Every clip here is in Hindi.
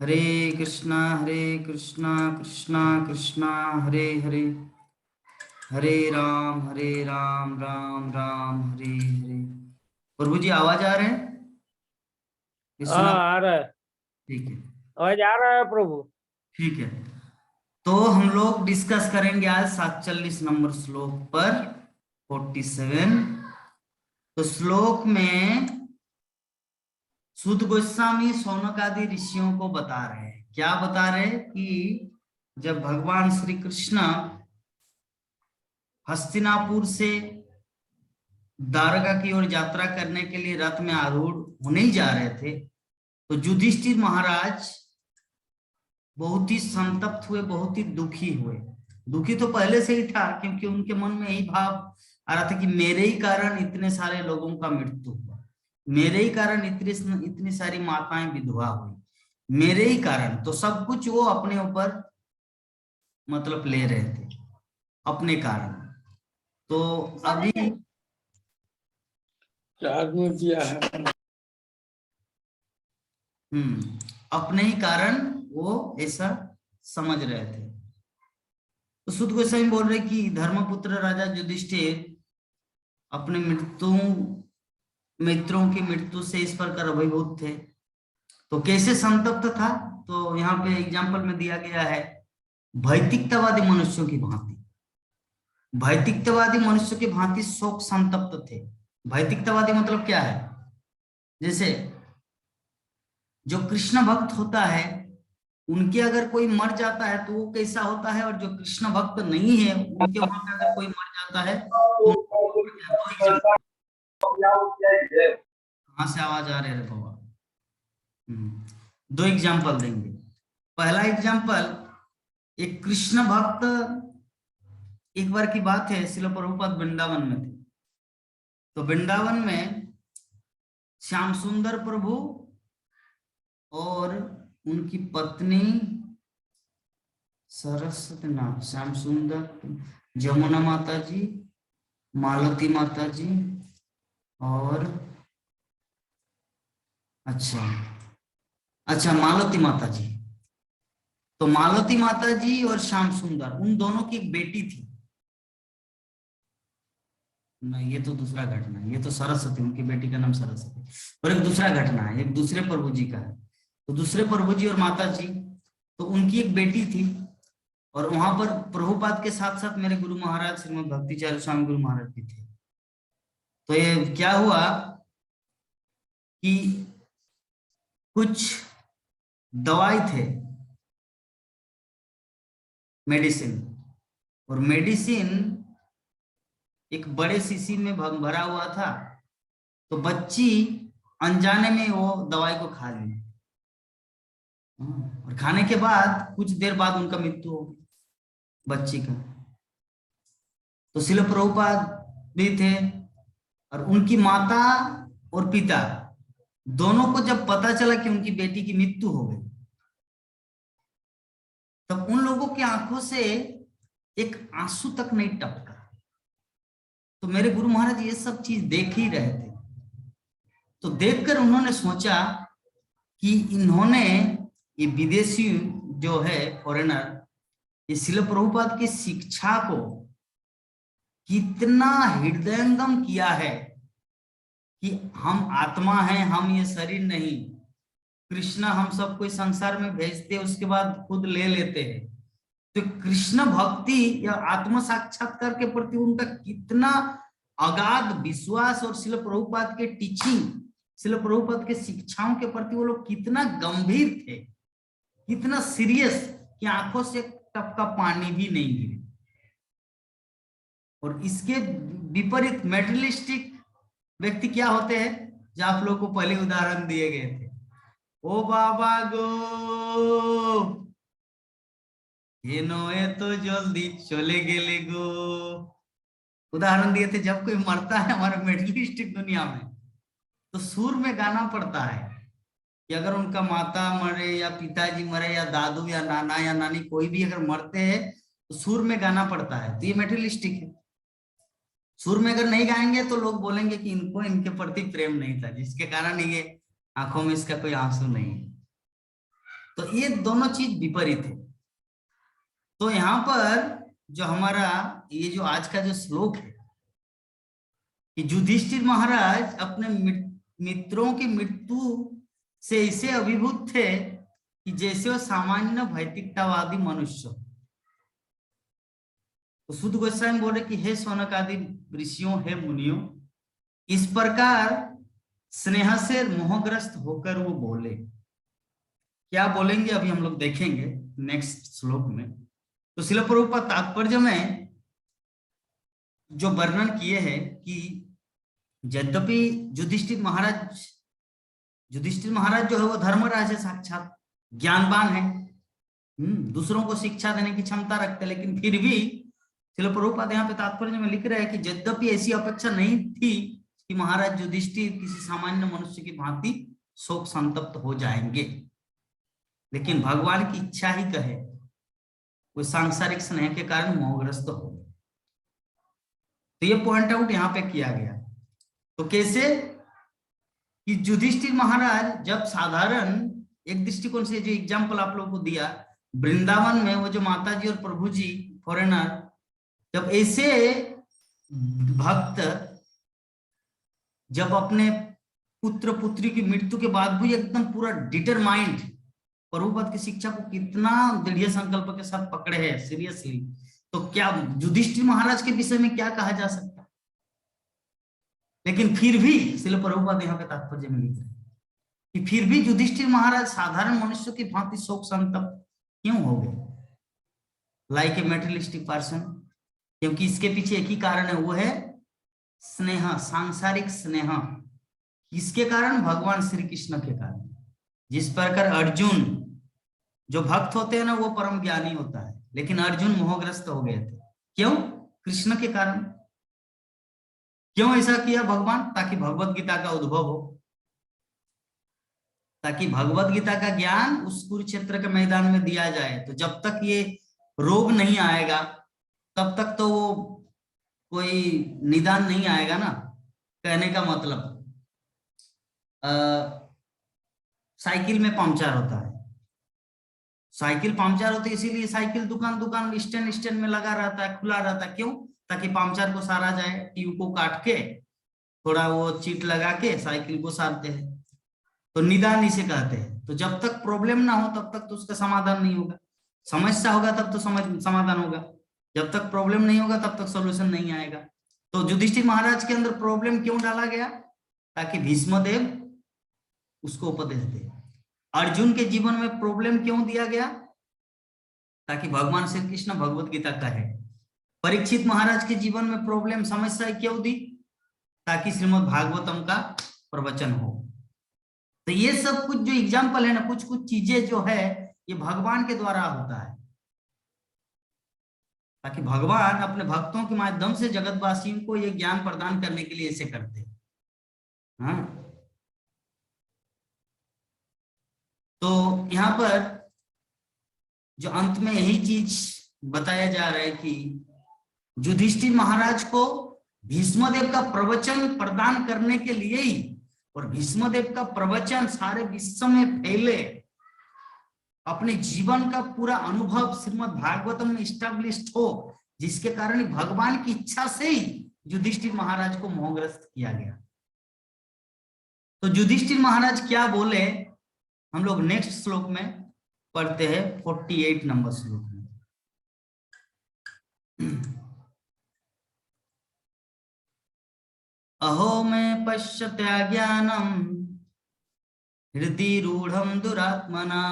हरे कृष्णा कृष्णा कृष्णा हरे हरे, हरे राम राम राम हरे हरे। प्रभु जी आवाज आ रहे हैं? हाँ विश्वनाथ? आ रहा है। ठीक है। आवाज आ रहा है प्रभु। ठीक है, तो हम लोग डिस्कस करेंगे आज 47 नंबर श्लोक पर, 47। तो श्लोक में सूत गोस्वामी शौनक आदि ऋषियों को बता रहे हैं, क्या बता रहे हैं कि जब भगवान श्री कृष्ण हस्तिनापुर से द्वारका की ओर यात्रा करने के लिए रथ में आरूढ़ होने ही जा रहे थे, तो युधिष्ठिर महाराज बहुत ही संतप्त हुए, बहुत ही दुखी हुए। दुखी तो पहले से ही था, क्योंकि उनके मन में यही भाव आ रहा था कि मेरे ही कारण इतने सारे लोगों का मृत्यु हुआ, मेरे ही कारण इतनी सारी माताएं विधवा हुई, मेरे ही कारण। तो सब कुछ वो अपने ऊपर मतलब ले रहे थे, अपने कारण। तो अभी चार्ज में दिया है। अपने ही कारण वो ऐसा समझ रहे थे। तो सुद गोस्वामी बोल रहे कि धर्मपुत्र राजा युधिष्ठिर अपने मित्रों की मृत्यु से इस प्रकार अभिभूत थे। तो कैसे संतप्त था, तो यहाँ पे एग्जाम्पल में दिया गया है, भौतिकतावादी मनुष्यों की भांति। भौतिकतावादी मनुष्य की भांति शोक संतप्त थे। भौतिकतावादी मतलब क्या है? जैसे जो कृष्ण भक्त होता है, उनके अगर कोई मर जाता है तो वो कैसा होता है, और जो कृष्ण भक्त नहीं है उनके वहां पे अगर कोई मर जाता है तो कहाँ से आवाज आ रही है रे बाबा? दो एग्जाम्पल देंगे। पहला एग्जाम्पल, एक कृष्ण भक्त, एक बार की बात है, श्रील प्रभुपाद वृंदावन में थे। तो वृंदावन में श्याम सुंदर प्रभु और उनकी पत्नी सरस्वती, नाम श्याम सुंदर, जमुना माता जी, मालती माता जी, और अच्छा अच्छा मालती माता जी। तो मालती माता जी और श्याम सुंदर, उन दोनों की एक बेटी थी। नहीं, ये तो दूसरा घटना है, ये तो सरस्वती, उनकी बेटी का नाम सरस्वती। और एक दूसरा घटना है, एक दूसरे प्रभु जी का है। तो दूसरे प्रभु जी और माता जी, तो उनकी एक बेटी थी। और वहां पर प्रभुपाद के साथ साथ मेरे गुरु महाराज श्रीमद भक्तिचार्य स्वामी गुरु महाराज भी थे। तो ये क्या हुआ कि कुछ दवाई थे, मेडिसिन, और मेडिसिन एक बड़े शीशी में भरा हुआ था। तो बच्ची अनजाने में वो दवाई को खा ली, और खाने के बाद कुछ देर बाद उनका मृत्यु हो गई, बच्ची का। तो शिल प्रभुपाद भी थे, और उनकी माता और पिता दोनों को जब पता चला कि उनकी बेटी की मृत्यु हो गई, तब उन लोगों की आंखों से एक आंसू तक नहीं टपका। तो मेरे गुरु महाराज ये सब चीज देख ही रहे थे। तो देखकर उन्होंने सोचा कि इन्होंने, ये विदेशी जो है फॉरेनर, ये शिल प्रभुपाद की शिक्षा को कितना हृदयंगम किया है कि हम आत्मा हैं, हम ये शरीर नहीं। कृष्ण हम सबको इस संसार में भेजते, उसके बाद खुद ले लेते हैं। तो कृष्ण भक्ति या आत्म साक्षात्कार के प्रति उनका कितना अगाध विश्वास, और शिल प्रभुपाद के टीचिंग, शिल प्रभुपाद के शिक्षाओं के प्रति वो लोग कितना गंभीर थे, कितना सीरियस, कि आंखों से टपका पानी भी नहीं गिरे। और इसके विपरीत मेटेरियलिस्टिक व्यक्ति क्या होते हैं, जो आप लोगों को पहले उदाहरण दिए गए थे, ओ बाबा गो ये नोए तो जल्दी चले गेले गो, उदाहरण दिए थे। जब कोई मरता है हमारे मेटलिस्टिक दुनिया में, तो सुर में गाना पड़ता है कि अगर उनका माता मरे या पिताजी मरे या दादू या नाना या नानी, कोई भी अगर मरते हैं तो सुर में गाना पड़ता है। तो ये मेटेरियलिस्टिक है। सुर में अगर नहीं गाएंगे तो लोग बोलेंगे कि इनको इनके प्रति प्रेम नहीं था, जिसके कारण ये आंखों में इसका कोई आंसू नहीं है। तो ये दोनों चीज विपरीत है। तो यहाँ पर जो हमारा ये जो आज का जो श्लोक है कि युधिष्ठिर महाराज अपने मित्रों की मृत्यु से ऐसे अभिभूत थे कि जैसे वो सामान्य भौतिकतावादी मनुष्य। तो सुध गोस्वामी बोले कि हे शौनक आदि ऋषियों, हे मुनियों, इस प्रकार स्नेह से मोहग्रस्त होकर वो बोले। क्या बोलेंगे अभी हम लोग देखेंगे नेक्स्ट श्लोक में। तो श्रील प्रभुपाद तात्पर्य में जो वर्णन किए हैं कि यद्यपि युधिष्ठिर महाराज जो है वो धर्मराज है, साक्षात ज्ञानवान है, दूसरों को शिक्षा देने की क्षमता रखते हैं, लेकिन फिर भी श्रील प्रभुपाद यहाँ पे तात्पर्य में लिख रहे हैं कि यद्यपि ऐसी अपेक्षा नहीं थी कि महाराज युधिष्ठिर किसी सामान्य मनुष्य की भांति शोक संतप्त हो जाएंगे, लेकिन भगवान की इच्छा ही कहे वो सांसारिक स्नेह के कारण मोहग्रस्त हो गए। तो ये पॉइंट आउट यहाँ पे किया गया। तो कैसे कि युधिष्ठिर महाराज जब साधारण एक दृष्टिकोण से जो एग्जाम्पल आप लोगों को दिया, वृंदावन में वो जो माता जी और प्रभु जी फॉरेनर, जब ऐसे भक्त जब अपने पुत्र पुत्री की मृत्यु के बाद भी एकदम पूरा डिटरमाइंड प्रभुपद की शिक्षा को कितना दृढ़ संकल्प के साथ पकड़े हैं सीरियसली, तो क्या युधिष्ठिर महाराज के विषय में क्या कहा जा सकता। लेकिन फिर भी श्रील प्रभुपाद यहाँ पे तात्पर्य में लिख रहे हैं कि फिर भी युधिष्ठिर महाराज साधारण मनुष्य की भांति शोक संतप्त क्यों हो गए, लाइक ए मेटेरियलिस्टिक पर्सन। क्योंकि इसके पीछे एक ही कारण है, वो है स्नेह, सांसारिक स्नेह। किसके कारण? भगवान श्री कृष्ण के कारण। जिस प्रकार अर्जुन जो भक्त होते हैं ना वो परम ज्ञानी होता है, लेकिन अर्जुन मोहग्रस्त हो गए थे। क्यों? कृष्ण के कारण। क्यों ऐसा किया भगवान? ताकि भगवत गीता का उद्भव हो, ताकि भगवत गीता का ज्ञान उस कुरुक्षेत्र के मैदान में दिया जाए। तो जब तक ये रोग नहीं आएगा तब तक तो वो कोई निदान नहीं आएगा ना। कहने का मतलब साइकिल में पंचर होता है, साइकिल पंचर होती है इसीलिए साइकिल दुकान दुकान स्टैंड स्टैंड में लगा रहता है, खुला रहता है। क्यों? ताकि पंचर को सारा जाए, ट्यूब को काट के थोड़ा वो चीट लगा के साइकिल को सारते हैं। तो निदान इसे कहते हैं। तो जब तक प्रॉब्लम ना हो तब तक तो उसका समाधान नहीं होगा, समस्या होगा तब तो समाधान होगा। जब तक प्रॉब्लम नहीं होगा तब तक सॉल्यूशन नहीं आएगा। तो युधिष्ठिर महाराज के अंदर प्रॉब्लम क्यों डाला गया? ताकि भीष्मदेव उसको उपदेश दे। अर्जुन के जीवन में प्रॉब्लम क्यों दिया गया? ताकि भगवान श्री कृष्ण भगवत गीता कहे। परीक्षित महाराज के जीवन में प्रॉब्लम, समस्या क्यों दी? ताकि श्रीमद् भागवतम का प्रवचन हो। तो ये सब कुछ जो एग्जाम्पल है ना, कुछ कुछ चीजें जो है ये भगवान के द्वारा होता है, ताकि भगवान अपने भक्तों के माध्यम से जगतवासियों को ये ज्ञान प्रदान करने के लिए ऐसे करते हैं। हाँ, तो यहाँ पर जो अंत में यही चीज बताया जा रहा है कि युधिष्ठिर महाराज को भीष्मदेव का प्रवचन प्रदान करने के लिए ही, और भीष्मदेव का प्रवचन सारे विश्व में फैले, अपने जीवन का पूरा अनुभव श्रीमद् भागवतम में इस्टेब्लिश्ड हो, जिसके कारण भगवान की इच्छा से ही युधिष्ठिर महाराज को मोहग्रस्त किया गया। तो युधिष्ठिर महाराज क्या बोले हम लोग नेक्स्ट श्लोक में पढ़ते हैं, 48 नंबर श्लोक में। अहो में पश्यत्या ज्ञानम हृदि रूढ़म दुरात्मना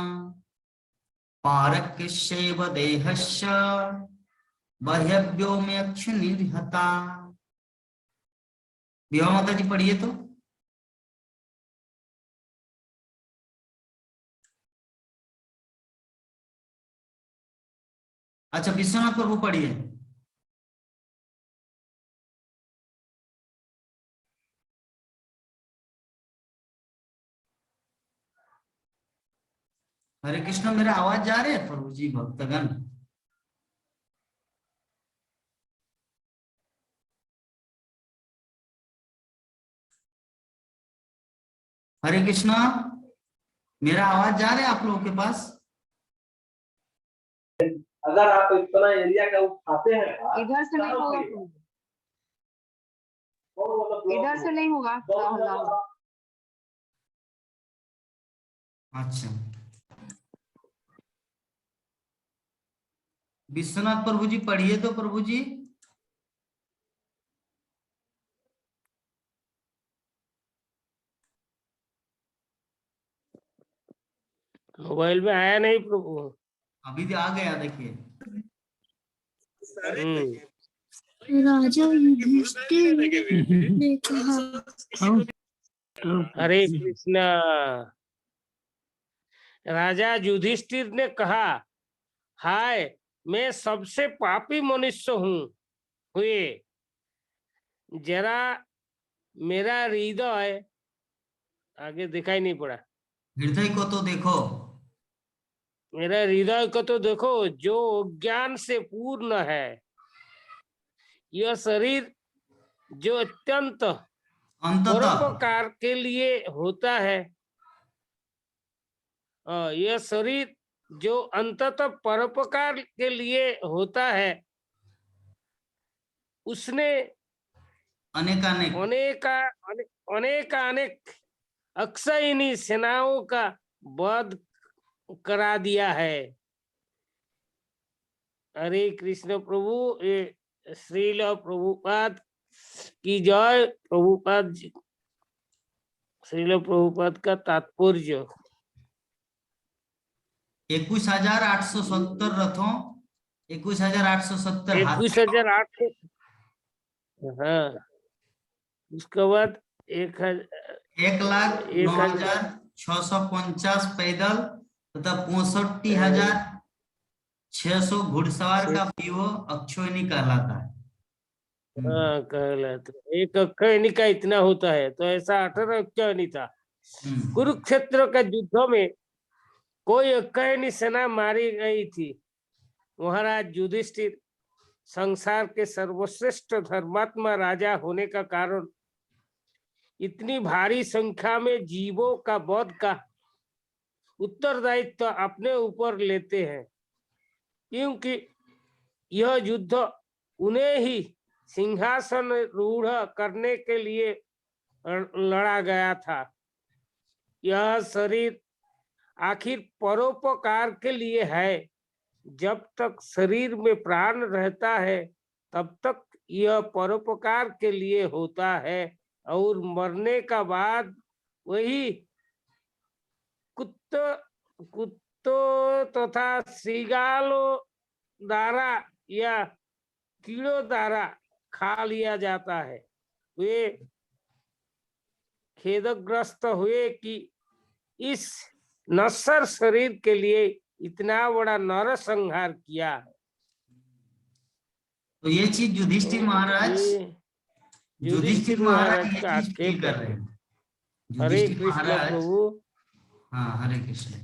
पारक्यस्यैव देहस्य बाह्यव्यो में अक्ष निर्हता। विभा माता जी पढ़िए तो। अच्छा, विश्वनाथ प्रभु पढ़िए। हरे कृष्ण, मेरा आवाज जा रहा है प्रभु जी? भक्तगण हरे कृष्ण, मेरा आवाज जा रहा है आप लोगों के पास? अगर आप इतना एरिया का उठाते हैं इधर से नहीं होगा इधर से नहीं होगा अच्छा, विश्वनाथ प्रभु जी पढ़िए तो प्रभु जी। मोबाइल में आया नहीं प्रभु। अभी तो आ गया, देखिए। राजा युधिष्ठिर ने कहा, हरे कृष्णा। राजा युधिष्ठिर ने कहा, हाय मैं सबसे पापी मनुष्य हुए जरा मेरा हृदय, आगे दिखाई नहीं पड़ा, हृदय को तो देखो, मेरा हृदय को तो देखो जो ज्ञान से पूर्ण है। यह शरीर जो अत्यंत अंततः परोपकार के लिए होता है, यह शरीर जो अंततः परोपकार के लिए होता है, उसने अनेक अक्षयिनी सेनाओं का वध करा दिया है। हरे कृष्ण प्रभु। ये श्रील प्रभुपाद की जय। प्रभुपाद जी, श्रील प्रभुपाद का तात्पर्य 21,870 रथों, 21,870 हाथी, 21,800। हाँ, उसके बाद 1,09,650 पैदल तथा 65,600 घुड़सवार का व्यूह अक्षोहिणी कहलाता है। हाँ कहलाता। एक अक्षयिनी का इतना होता है, तो ऐसा 18 अक्षयिनी था। कुरुक्षेत्र के युद्ध में कोई अक्षयिनी सेना मारी गई थी। महाराज युधिष्ठिर संसार के सर्वश्रेष्ठ धर्मात्मा राजा होने का कारण इतनी भारी संख्या में जीवों का वध का उत्तरदायित्व अपने ऊपर लेते हैं, क्योंकि यह युद्ध उन्हें ही सिंहासन रूढ़ करने के लिए लड़ा गया था। यह शरीर आखिर परोपकार के लिए है। जब तक शरीर में प्राण रहता है तब तक यह परोपकार के लिए होता है, और मरने का बाद वही कुत्तों तथा श्रृगालों द्वारा या कीड़ों द्वारा खा लिया जाता है। वे खेदग्रस्त हुए कि इस नश्वर शरीर के लिए इतना बड़ा नरसंहार किया है। तो ये चीज युधिष्ठिर महाराज ये चीज फील कर रहे हैं। हरे कृष्ण प्रभु। हाँ, हरे कृष्ण।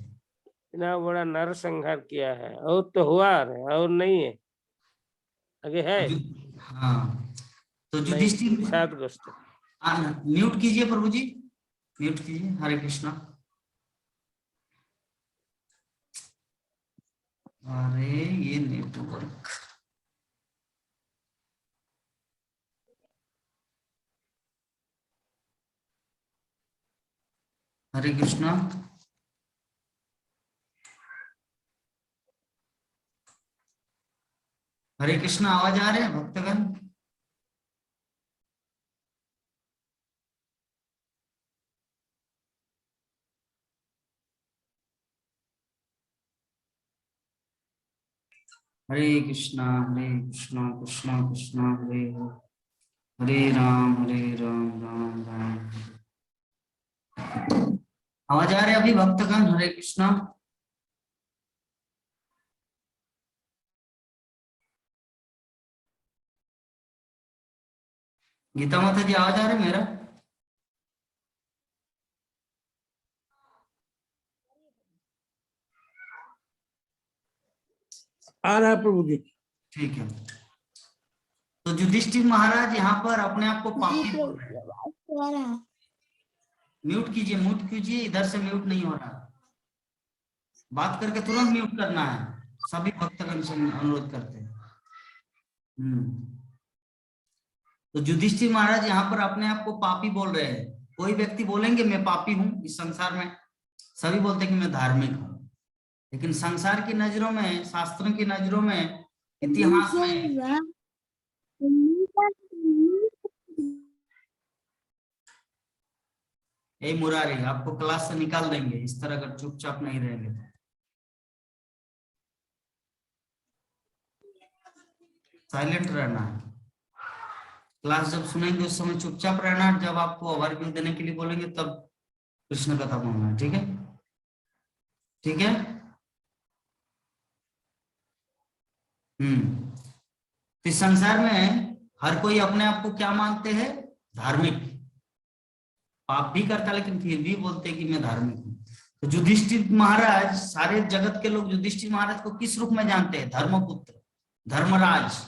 इतना बड़ा नरसंहार किया है, और तो हुआ है और नहीं है, आगे है। हाँ, तो युधिष्ठिर 7 अगस्त। म्यूट कीजिए प्रभु जी, म्यूट कीजिए। हरे कृष्णा। अरे ये नेटवर्क, हरे कृष्णा। हरे कृष्णा, आवाज आ रहे हैं भक्तगण? हरे कृष्णा कृष्णा कृष्णा हरे हरे राम राम राम। आवाज आ रहे अभी भक्तगण? हरे कृष्णा। गीता माता जी, आवाज आ रही मेरा? आ रहा है प्रभु जी। ठीक है। तो युधिष्ठिर महाराज यहाँ पर अपने आप को पापी बोल रहे हैं। म्यूट कीजिए, म्यूट कीजिए, इधर से म्यूट नहीं हो रहा। बात करके तुरंत म्यूट करना है, सभी भक्तगण से अनुरोध करते हैं। तो युधिष्ठिर महाराज यहाँ पर अपने आप को पापी बोल रहे हैं। कोई व्यक्ति बोलेंगे मैं पापी हूं इस संसार में, सभी बोलते हैं कि मैं धार्मिक हूं, लेकिन संसार की नजरों में, शास्त्रों की नजरों में, इतिहास में यही मुरारी आपको क्लास से निकाल देंगे इस तरह अगर चुपचाप नहीं रहेंगे तो। साइलेंट रहना है, क्लास जब सुनेंगे उस समय चुपचाप रहना है, जब आपको ओवरव्यू देने के लिए बोलेंगे तब कृष्ण कथा बोलना है, ठीक है? ठीक है। इस संसार में हर कोई अपने आप को क्या मानते हैं? धार्मिक। पाप भी करता लेकिन फिर भी बोलते हैं कि मैं धार्मिक हूँ। तो युधिष्ठिर महाराज, सारे जगत के लोग युधिष्ठिर महाराज को किस रूप में जानते हैं? धर्मपुत्र, धर्मराज।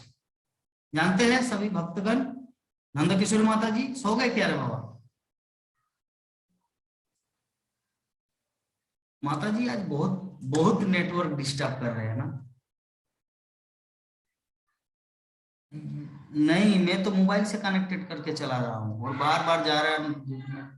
जानते हैं सभी भक्तगण? नंद किशोर माता जी सो गए क्या रे बाबा? माता जी आज बहुत नेटवर्क डिस्टर्ब कर रहे हैं ना। नहीं, मैं तो मोबाइल से कनेक्टेड करके चला रहा हूँ और बार बार जा रहा है।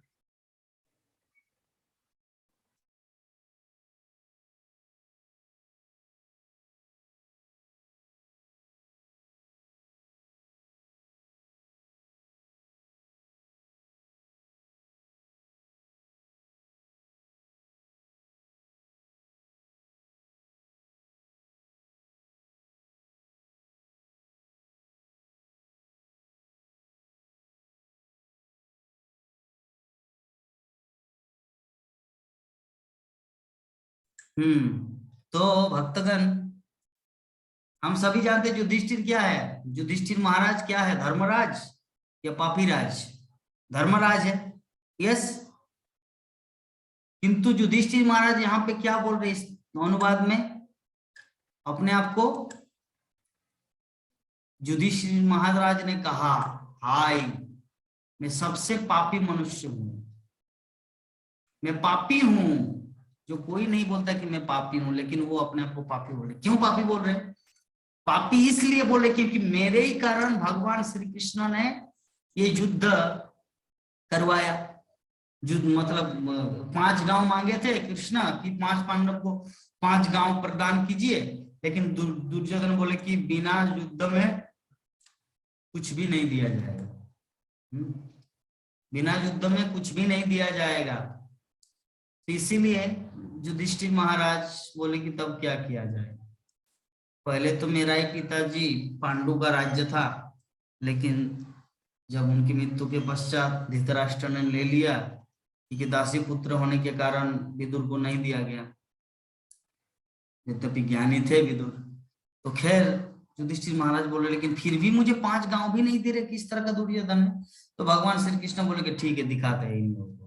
तो भक्तगण, हम सभी जानते हैं युधिष्ठिर क्या है? युधिष्ठिर महाराज क्या है? धर्मराज या पापी राज? धर्मराज है, यस। किंतु युधिष्ठिर महाराज यहाँ पे क्या बोल रहे इस अनुवाद में? अपने आप को युधिष्ठिर महाराज ने कहा, हाय मैं सबसे पापी मनुष्य हूं, मैं पापी हूं। जो कोई नहीं बोलता कि मैं पापी हूं, लेकिन वो अपने आप को पापी बोल रहे। क्यों पापी बोल रहे? पापी इसलिए बोले क्योंकि मेरे ही कारण भगवान श्री कृष्ण ने ये युद्ध करवाया। युद्ध मतलब 5 गांव मांगे थे कृष्ण कि 5 पांडव को 5 गांव प्रदान कीजिए, लेकिन दुर्योधन बोले कि बिना युद्ध में कुछ भी नहीं दिया जाएगा, बिना युद्ध में कुछ भी नहीं दिया जाएगा। तो इसीलिए युधिष्ठिर महाराज बोले कि तब क्या किया जाए? पहले तो मेरा ही पिताजी पांडु का राज्य था, लेकिन जब उनकी मृत्यु के पश्चात धृतराष्ट्र ने ले लिया, क्योंकि दासी पुत्र होने के कारण विदुर को नहीं दिया गया, यद्यपि ज्ञानी थे विदुर। तो खैर युधिष्ठिर महाराज बोले लेकिन फिर भी मुझे 5 गांव भी नहीं दे रहे, किस तरह का दुर्योधन है? तो भगवान श्री कृष्ण बोले कि ठीक है, दिखाते हैं इन लोगों को।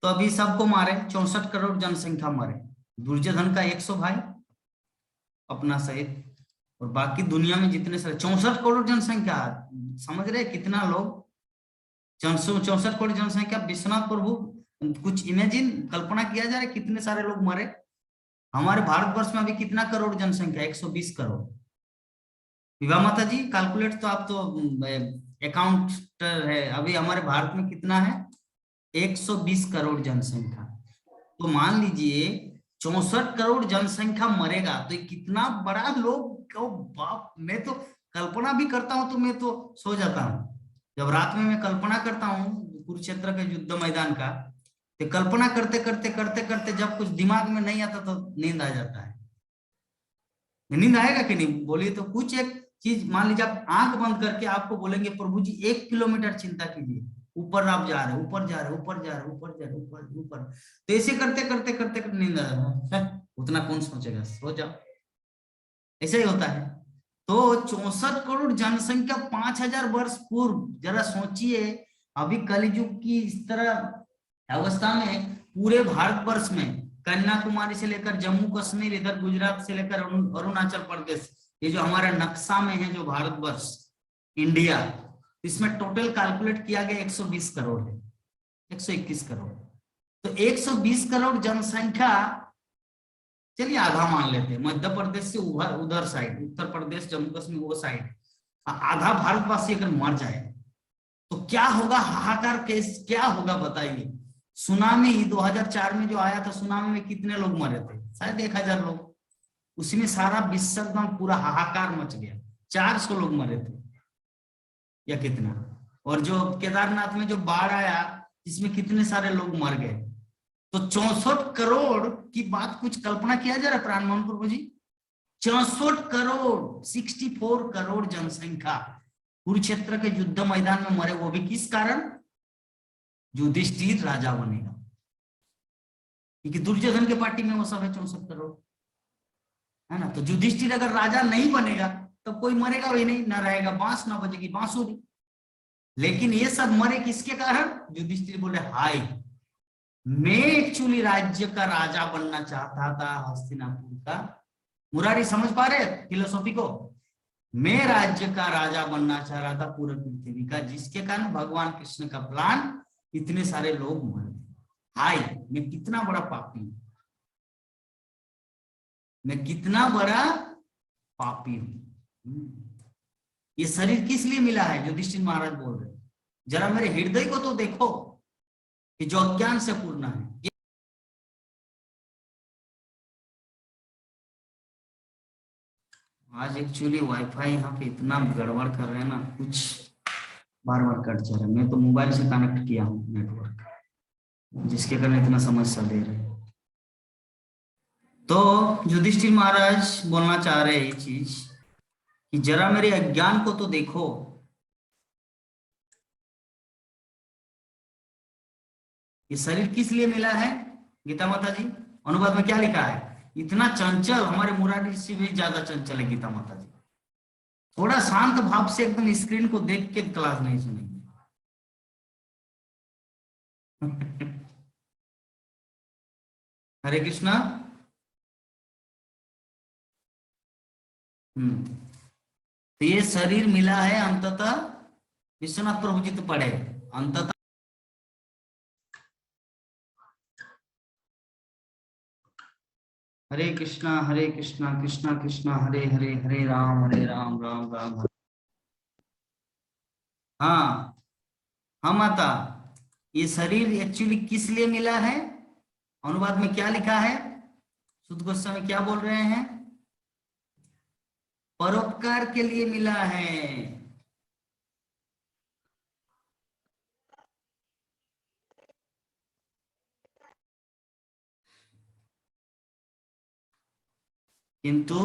तो अभी सबको मारे, 64 करोड़ जनसंख्या मरे। दुर्योधन का 100 भाई अपना सहित, और बाकी दुनिया में जितने सारे 64 करोड़ जनसंख्या, समझ रहे कितना लोग? 64 करोड़ जनसंख्या। विश्वनाथ प्रभु कुछ इमेजिन, कल्पना किया जा रहा है कितने सारे लोग मरे। हमारे भारतवर्ष में अभी कितना करोड़ जनसंख्या? 120 करोड़। विवाह माता जी कैलकुलेट, तो आप तो अकाउंटर है, अभी हमारे भारत में कितना है? 120 करोड़ जनसंख्या। तो मान लीजिए 64 करोड़ जनसंख्या मरेगा, तो कितना बड़ा लोग। बाप, मैं तो कल्पना भी करता हूं तो मैं तो सो जाता हूं। जब रात में मैं कल्पना करता हूं कुरुक्षेत्र के युद्ध मैदान का, तो कल्पना करते करते करते करते जब कुछ दिमाग में नहीं आता तो नींद आ जाता है। नींद आएगा कि नहीं बोलिए? तो कुछ एक चीज मान लीजिए, आप आंख बंद करके आपको बोलेंगे प्रभु जी 1 किलोमीटर चिंता कीजिए, ऊपर आप जा रहे, ऊपर जा रहे, ऊपर जा रहे, ऊपर जा रहे, ऊपर ऊपर। तो ऐसे करते करते करते करते नींद आ जाता है। उतना कौन सोचेगा, सो जाओ। ऐसा ही होता है। तो 64 करोड़ जनसंख्या 5000 वर्ष पूर्व, जरा सोचिए अभी कलयुग की इस तरह अवस्था में पूरे भारतवर्ष में, कन्याकुमारी से लेकर जम्मू कश्मीर, इधर गुजरात से लेकर अरुणाचल प्रदेश, ये जो हमारा नक्शा में है जो भारतवर्ष इंडिया, इसमें टोटल कैलकुलेट किया गया 120 करोड़ है, 121 करोड़। तो 120 करोड़ जनसंख्या चलिए आधा मान लेते हैं, मध्य प्रदेश से उधर साइड, उत्तर प्रदेश जम्मू कश्मीर वो साइड आधा भारतवासी अगर मर जाए तो क्या होगा, हाहाकार केस क्या होगा बताइए। सुनामी 2004 में जो आया था, सुनामी में कितने लोग मरे थे, शायद 1000 लोग। उसमें सारा विश्व एकदम पूरा हाहाकार मच गया, 400 लोग मरे थे या कितना। और जो केदारनाथ में जो बाढ़ आया जिसमें कितने सारे लोग मर गए। तो 64 करोड़ की बात कुछ कल्पना किया जा रहा है प्राणमोहन प्रभु जी, 64 करोड़ 64 करोड़ जनसंख्या कुरुक्षेत्र के युद्ध मैदान में मरे, वो भी किस कारण, युधिष्ठिर राजा बनेगा, क्योंकि दुर्योधन के पार्टी में वो सब है 64 करोड़, है ना। तो युधिष्ठिर अगर राजा नहीं बनेगा तो कोई मरेगा भी नहीं, ना रहेगा बांस ना बजेगी बांसुरी। लेकिन ये सब मरे किसके कारण, युधिष्ठिर बोले हाय मैं एक्चुअली राज्य का राजा बनना चाहता था हस्तिनापुर का। मुरारी समझ पा रहे फिलोसॉफी को, मैं राज्य का राजा बनना चाह रहा था पूरे पृथ्वी का, जिसके कारण भगवान कृष्ण का प्लान इतने सारे लोग मर गए। हाय मैं कितना बड़ा पापी हूं, मैं कितना बड़ा पापी हूं। ये शरीर किस लिए मिला है, युधिष्ठिर महाराज बोल रहे, जरा मेरे हृदय को तो देखो कि जो अज्ञान से पूर्ण है। आज एक्चुअली वाईफाई यहाँ पे इतना गड़बड़ कर रहे हैं ना, कुछ बार बार कट जा रहा है। मैं तो मोबाइल से कनेक्ट किया हूँ नेटवर्क, जिसके कारण इतना समस्या दे रहे हैं। तो युधिष्ठिर महाराज बोलना चाह रहे हैं ये चीज कि जरा मेरे अज्ञान को तो देखो, ये शरीर किस लिए मिला है। गीता माता जी अनुवाद में क्या लिखा है, इतना चंचल, हमारे मुरारी से भी ज्यादा चंचल है गीता माता जी। थोड़ा शांत भाव से एकदम स्क्रीन को देख के क्लास नहीं सुनेंगे। हरे कृष्णा। तो ये शरीर मिला है अंततः, विश्वनाथ प्रभु जी तो पढ़े, अंततः हरे कृष्णा कृष्णा कृष्णा हरे हरे, हरे राम राम राम हरे। हाँ हाँ माता, ये शरीर एक्चुअली किस लिए मिला है, अनुवाद में क्या लिखा है, शुद्ध गोस्वामी क्या बोल रहे हैं, परोपकार के लिए मिला है। किंतु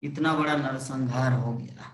इतना बड़ा नरसंहार हो गया।